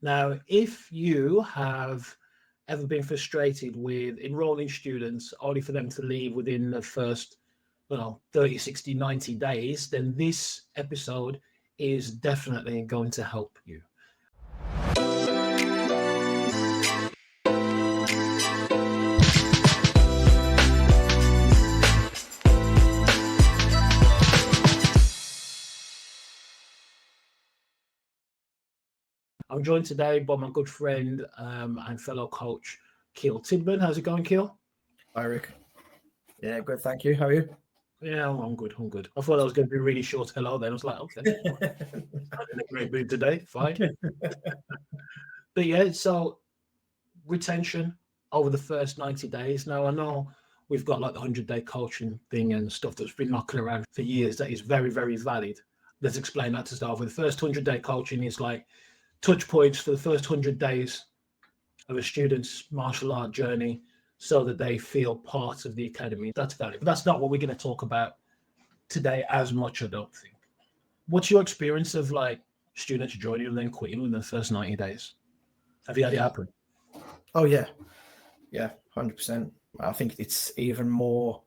Now, if you have ever been frustrated with enrolling students only for them to leave within the first, 30, 60, 90 days, then this episode is definitely going to help you. I'm joined today by my good friend and fellow coach, Kiel Tidman. How's it going, Kiel? Hi, Rick. Yeah, good. Thank you. How are you? Yeah, I'm good. I'm good. I thought that was going to be really short hello then. I was like, okay, I'm in a great mood today. Fine. But yeah, so retention over the first 90 days. Now, I know we've got like the 100-day coaching thing and stuff that's been knocking around for years that is very, very valid. Let's explain that to start with. The first 100-day coaching is like touch points for the first 100 days of a student's martial art journey so that they feel part of the academy. That's valid. But that's not what we're going to talk about today as much, I don't think. What's your experience of like students joining and then quitting within the first 90 days? Have you had it happen? Oh yeah, 100%. I think it's even more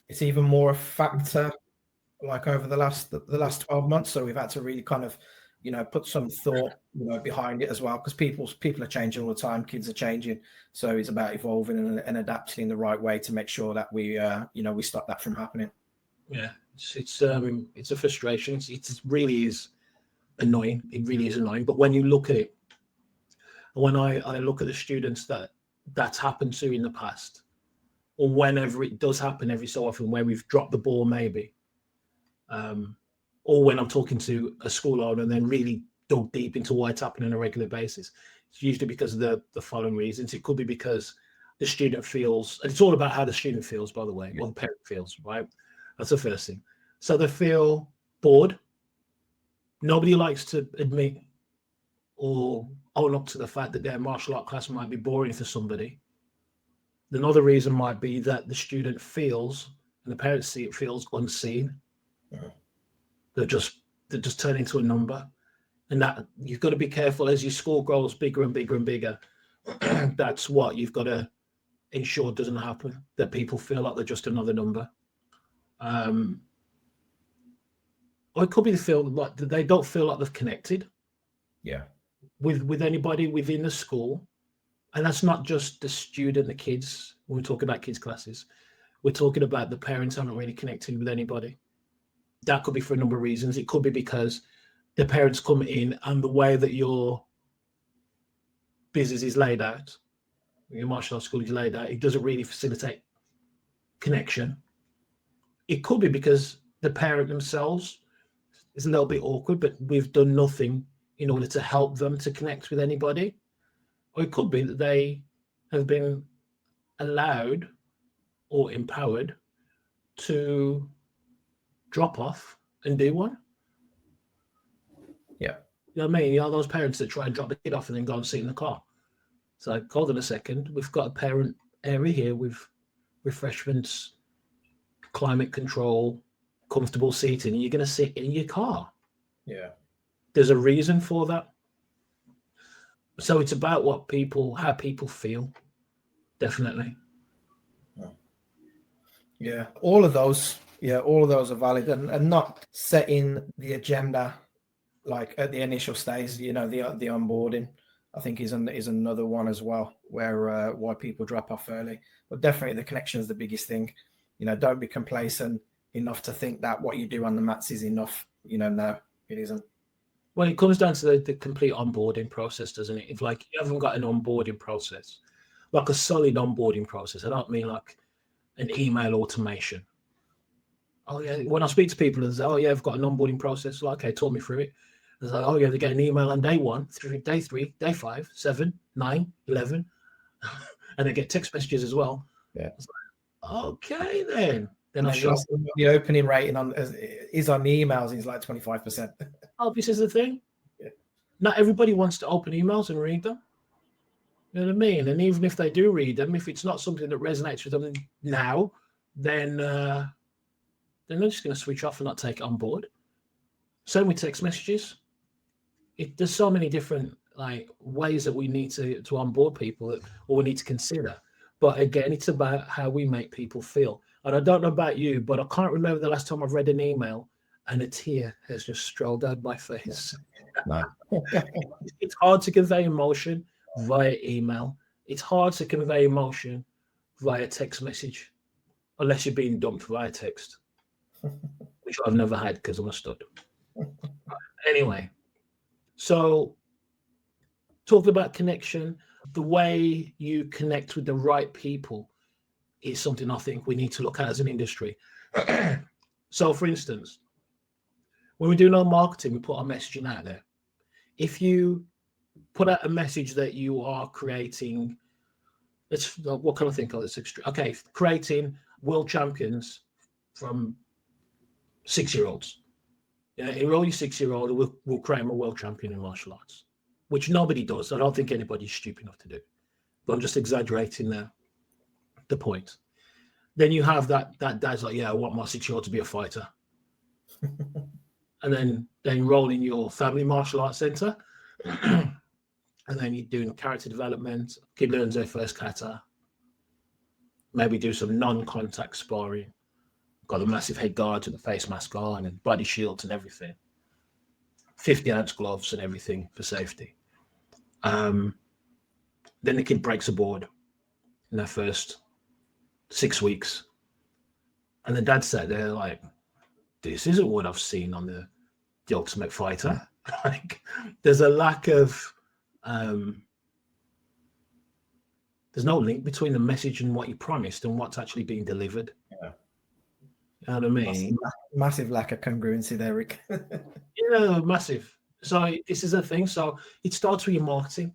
a factor like over the last 12 months. So we've had to really kind of, put some thought, behind it as well, because people are changing all the time. Kids are changing, so it's about evolving and adapting in the right way to make sure that we stop that from happening. Yeah, it's a frustration. It really is annoying. It really is annoying. But when you look at it, when I look at the students that's happened to in the past, or whenever it does happen every so often, where we've dropped the ball maybe, or when I'm talking to a school owner and then really dug deep into why it's happening on a regular basis, it's usually because of the following reasons. It could be because the student feels, and it's all about how the student feels, by the way, or the parent feels, right? That's the first thing. So they feel bored. Nobody likes to admit or own up to the fact that their martial art class might be boring for somebody. Another reason might be that the student feels, and the parents see it, feels unseen. Yeah. They're just turn into a number. And that you've got to be careful as your school grows bigger and bigger and bigger. That's what you've got to ensure doesn't happen, that people feel like they're just another number. Or it could be they feel like they don't feel like they've connected with anybody within the school. And that's not just the student, the kids. When we talk about kids' classes, we're talking about the parents haven't really connected with anybody. That could be for a number of reasons. It could be because the parents come in and the way that your business is laid out, your martial arts school is laid out, it doesn't really facilitate connection. It could be because the parent themselves is a little bit awkward, but we've done nothing in order to help them to connect with anybody. Or it could be that they have been allowed or empowered to drop off and do one. Yeah. You know what I mean? You know, those parents that try and drop the kid off and then go and sit in the car. So like, hold on a second. We've got a parent area here with refreshments, climate control, comfortable seating, and you're going to sit in your car. Yeah. There's a reason for that. So it's about how people feel. Definitely. Yeah. All of those are valid, and not setting the agenda like at the initial stage, the onboarding, I think is another one as well, where why people drop off early. But definitely the connection is the biggest thing. Don't be complacent enough to think that what you do on the mats is enough. No, it isn't. Well, it comes down to the complete onboarding process, doesn't it? If like you haven't got an onboarding process, like a solid onboarding process, I don't mean like an email automation. Oh yeah, when I speak to people and say, oh yeah, I've got an onboarding process, like, okay, talk me through it. It's like, oh yeah, they get an email on day 1, day 3, day 5, 7, 9, 11, and they get text messages as well. Yeah. It's like, okay then. Then I show the opening rating is on the emails is like 25%. Oh, this is the thing. Yeah. Not everybody wants to open emails and read them. You know what I mean? And even if they do read them, if it's not something that resonates with them now, then they're just going to switch off and not take it on board. Same with text messages. There's so many different like ways that we need to onboard people or we need to consider. But again, it's about how we make people feel. And I don't know about you, but I can't remember the last time I've read an email and a tear has just strolled down my face. No. It's hard to convey emotion via email. It's hard to convey emotion via text message, unless you're being dumped via text, which I've never had because I'm a stud. Anyway, so talking about connection, the way you connect with the right people is something I think we need to look at as an industry. So, for instance, when we do no marketing, we put our messaging out there. If you put out a message that you are creating, what can I think of? It's extreme. Okay, creating world champions from 6-year-olds. Yeah, enroll your 6-year-old, we'll create them a world champion in martial arts, which nobody does. I don't think anybody's stupid enough to do. But I'm just exaggerating the point. Then you have that dad's like, yeah, I want my 6-year-old to be a fighter. And then they enroll in your family martial arts center. And then you're doing character development. Kid learns their first kata. Maybe do some non-contact sparring. Got a massive head guard with the face mask on and body shields and everything. 50-ounce gloves and everything for safety. Then the kid breaks a board in their first 6 weeks. And the dad sat there like, this isn't what I've seen on the Ultimate Fighter. Like, there's a lack of, there's no link between the message and what you promised and what's actually being delivered. Yeah. You know what I mean? Massive lack of congruency there, Rick. Yeah, massive. So this is a thing. So it starts with your marketing.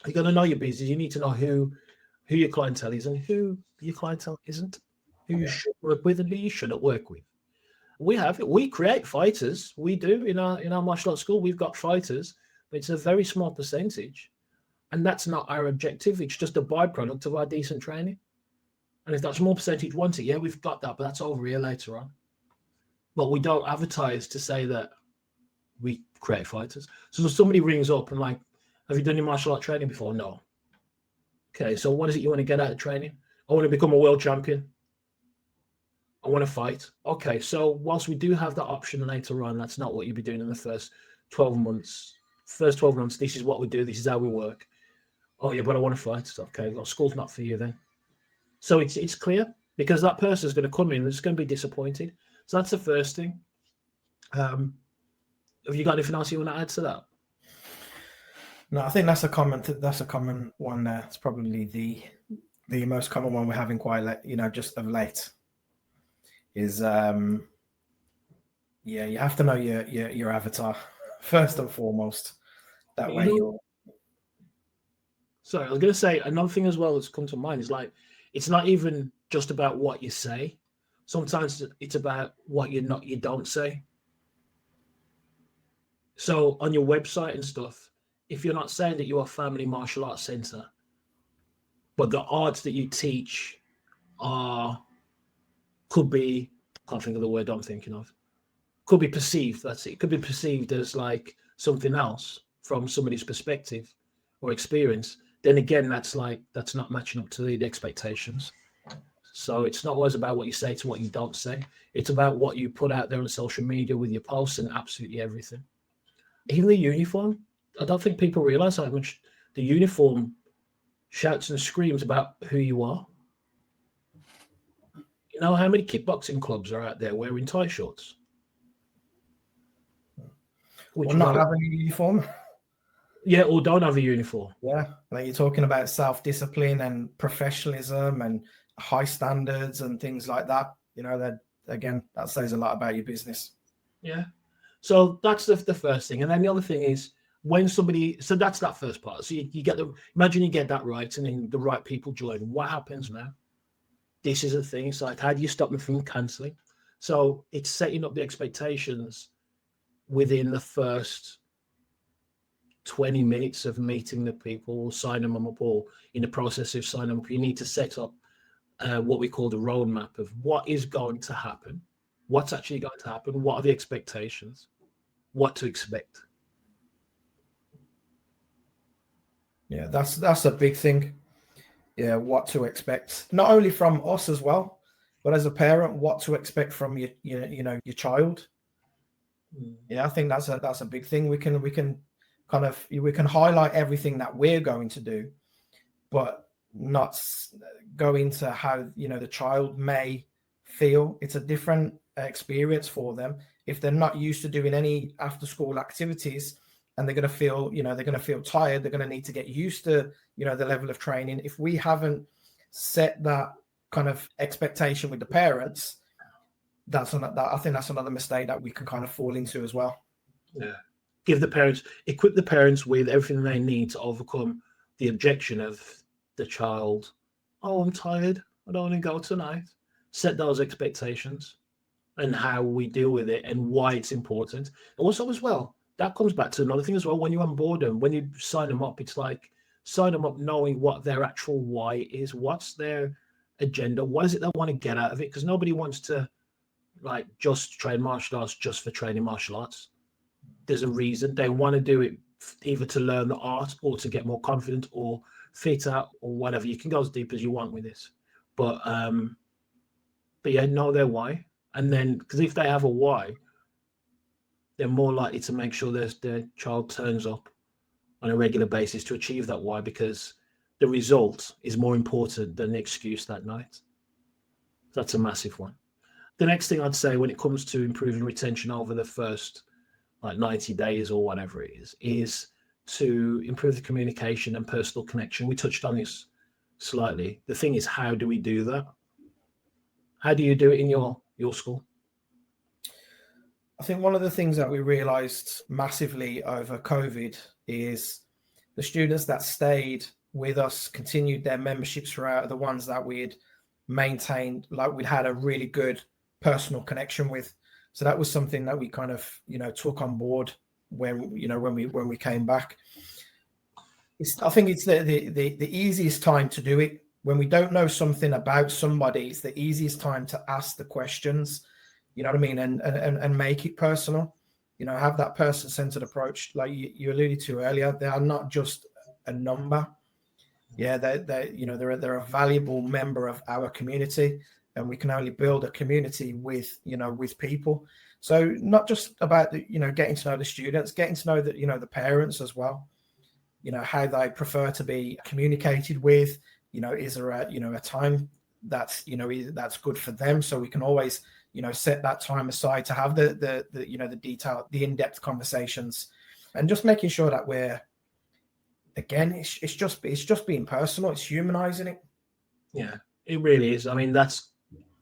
You're going to know your business. You need to know who your clientele is and who your clientele isn't, who you should work with and who you shouldn't work with. We create fighters. We do in our martial arts school. We've got fighters, but it's a very small percentage, and that's not our objective. It's just a byproduct of our decent training. And if that small percentage wants it, yeah, we've got that, but that's over here later on. But we don't advertise to say that we create fighters. So if somebody rings up and like, have you done your martial art training before? No. Okay, so what is it you want to get out of training? I want to become a world champion. I want to fight. Okay, so whilst we do have that option later on, that's not what you'll be doing in the first 12 months. First 12 months, this is what we do. This is how we work. Oh, yeah, but I want to fight. Okay, well, school's not for you then. So it's clear because that person is going to come in and it's going to be disappointed. So that's the first thing. Have you got anything else you want to add to that? No, I think that's a common one there. It's probably the most common one we're having quite late, just of late. Is you have to know your avatar first and foremost. That way you're. Sorry, I was going to say another thing as well that's come to mind is like it's not even just about what you say. Sometimes it's about what you don't say. So on your website and stuff, if you're not saying that you're a family martial arts center, but the arts that you teach could be, I can't think of the word I'm thinking of, could be perceived, that's it, could be perceived as like something else from somebody's perspective or experience, then again, that's not matching up to the expectations. So it's not always about what you say to what you don't say. It's about what you put out there on social media with your posts and absolutely everything. Even the uniform, I don't think people realize how much the uniform shouts and screams about who you are. You know how many kickboxing clubs are out there wearing tie shorts? Or not having a uniform. Yeah, or don't have a uniform. Yeah, like you're talking about self-discipline and professionalism and high standards and things like that. That again, that says a lot about your business. Yeah. So that's the first thing. And then the other thing is when somebody, so that's that first part. So you get imagine you get that right and then the right people join. What happens now? This is a thing. It's like, how do you stop them from cancelling? So it's setting up the expectations within the first 20 minutes of meeting the people, signing them up, or in the process of signing them up. You need to set up what we call the roadmap of what is going to happen, what's actually going to happen, what are the expectations, what to expect. Yeah, that's a big thing. Yeah, what to expect, not only from us as well, but as a parent, what to expect from your child. Yeah, I think that's a big thing. We can we can highlight everything that we're going to do, but not go into how the child may feel. It's a different experience for them if they're not used to doing any after school activities, and they're going to feel tired. They're going to need to get used to the level of training. If we haven't set that kind of expectation with the parents, I think that's another mistake that we can kind of fall into as well. Yeah. Equip the parents with everything they need to overcome the objection of the child. Oh, I'm tired. I don't want to go tonight. Set those expectations and how we deal with it and why it's important. Also, as well, that comes back to another thing as well. When you onboard them, when you sign them up, it's like sign them up knowing what their actual why is. What's their agenda? What is it they want to get out of it? Because nobody wants to like just train martial arts just for training martial arts. There's a reason they want to do it, either to learn the art or to get more confident or fitter or whatever. You can go as deep as you want with this, but yeah, know their why, and then because if they have a why, they're more likely to make sure their child turns up on a regular basis to achieve that why, because the result is more important than the excuse that night. That's a massive one. The next thing I'd say when it comes to improving retention over the first like 90 days or whatever it is to improve the communication and personal connection. We touched on this slightly. The thing is, how do we do that? How do you do it in your school? I think one of the things that we realized massively over COVID is the students that stayed with us, continued their memberships throughout, the ones that we'd maintained, like we'd had a really good personal connection with. So that was something that we kind of, took on board when we came back. I think it's the easiest time to do it. When we don't know something about somebody, it's the easiest time to ask the questions, you know what I mean? And make it personal, have that person-centered approach. Like you alluded to earlier, they are not just a number. Yeah, they're a valuable member of our community, and we can only build a community with people. So not just about getting to know the students, getting to know the parents as well. How they prefer to be communicated with. Is there a time that's that's good for them, so we can always set that time aside to have the detailed, the in-depth conversations, and just making sure that we're, again, it's just being personal. It's humanizing it. Yeah, it really is. I mean, that's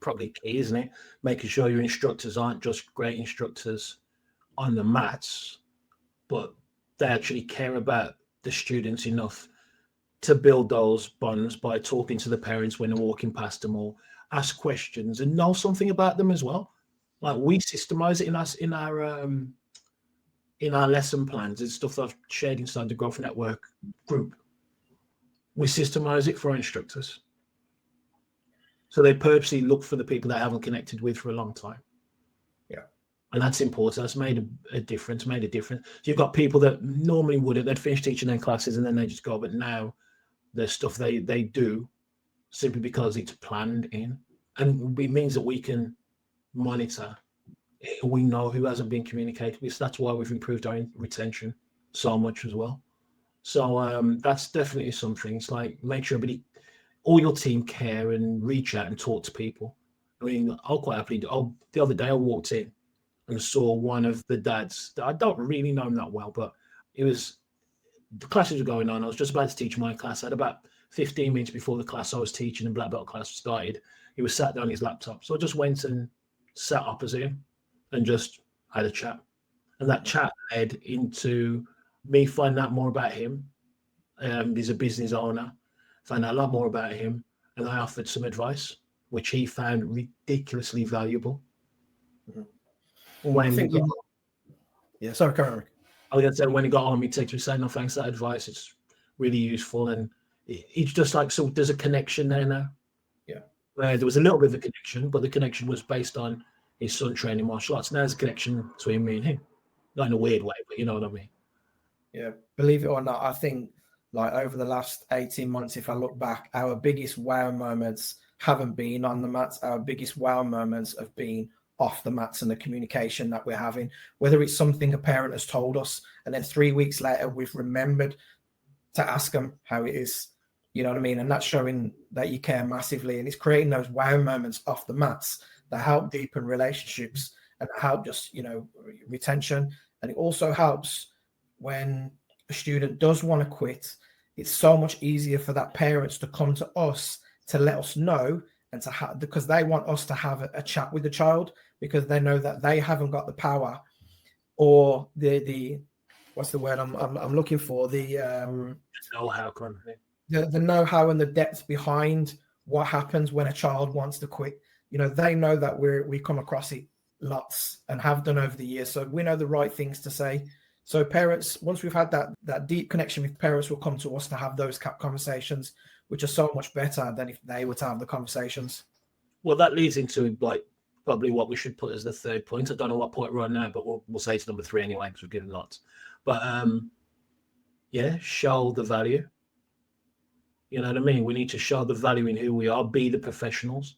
probably key, isn't it? Making sure your instructors aren't just great instructors on the mats, but they actually care about the students enough to build those bonds by talking to the parents when they're walking past them, or ask questions and know something about them as well. Like we systemize it in our lesson plans. It's stuff that I've shared inside the Growth Network group. We systemize it for our instructors. So they purposely look for the people they haven't connected with for a long time. Yeah. And that's important. That's made a difference, So you've got people that normally wouldn't, they'd finish teaching their classes and then they just go, but now there's stuff they do simply because it's planned in. And it means that we can monitor. We know who hasn't been communicated with. So that's why we've improved our retention so much as well. So that's definitely something. It's like make sure all your team care and reach out and talk to people. I mean, I'll quite happily do. The other day I walked in and saw one of the dads that I don't really know him that well, but the classes were going on. I was just about to teach my class. I had about 15 minutes before the class I was teaching and black belt class started. He was sat down on his laptop. So I just went and sat opposite him and just had a chat. And that chat led into me finding out more about him. He's a business owner. Found out a lot more about him, and I offered some advice, which he found ridiculously valuable. Mm-hmm. Sorry, Karen. I was going to say, when he got home, he texted me saying, "No, thanks for that advice. It's really useful." And it's just like, so there's a connection there now. Yeah. There was a little bit of a connection, but the connection was based on his son training martial arts. Now there's a connection between me and him. Not in a weird way, but you know what I mean. Yeah, believe it or not, I think like over the last 18 months, if I look back, our biggest wow moments haven't been on the mats. Our biggest wow moments have been off the mats and the communication that we're having, whether it's something a parent has told us and then 3 weeks later we've remembered to ask them how it is, you know what I mean? And that's showing that you care massively, and it's creating those wow moments off the mats that help deepen relationships and help just, you know, retention. And it also helps when a student does want to quit. It's so much easier for that parents to come to us to let us know, and to have, because they want us to have a chat with the child, because they know that they haven't got the power or the what's the word I'm looking for, the know-how kind of thing, the know-how and the depth behind what happens when a child wants to quit. You know, they know that we come across it lots and have done over the years, so we know the right things to say. So parents, once we've had that deep connection with parents, will come to us to have those conversations, which are so much better than if they were to have the conversations. Well, that leads into like probably what we should put as the third point. I don't know what point we're on now, but we'll say it's number 3 anyway, because we've given lots. But yeah, show the value. You know what I mean? We need to show the value in who we are, be the professionals.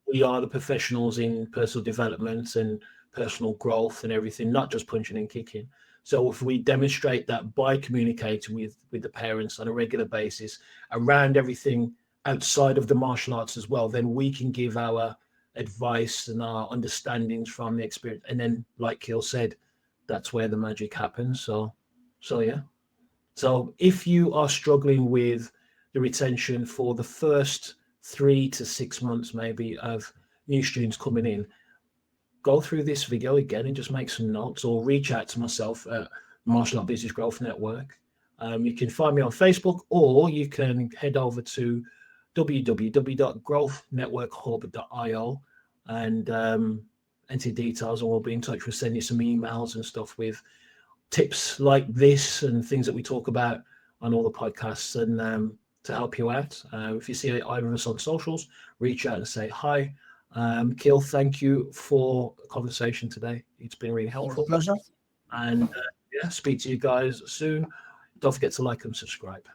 We are the professionals in personal development and personal growth and everything, not just punching and kicking. So if we demonstrate that by communicating with the parents on a regular basis around everything outside of the martial arts as well, then we can give our advice and our understandings from the experience. And then, like Kiel said, that's where the magic happens. So yeah. So if you are struggling with the retention for the first 3 to 6 months, maybe, of new students coming in, go through this video again and just make some notes, or reach out to myself at Martial Art Business Growth Network. You can find me on Facebook, or you can head over to www.growthnetworkhub.io and enter details, and we'll be in touch. We'll send you some emails and stuff with tips like this and things that we talk about on all the podcasts, and to help you out. If you see either of us on socials, reach out and say hi. Kiel, thank you for the conversation today. It's been really helpful. Pleasure. And yeah, speak to you guys soon. Don't forget to like and subscribe.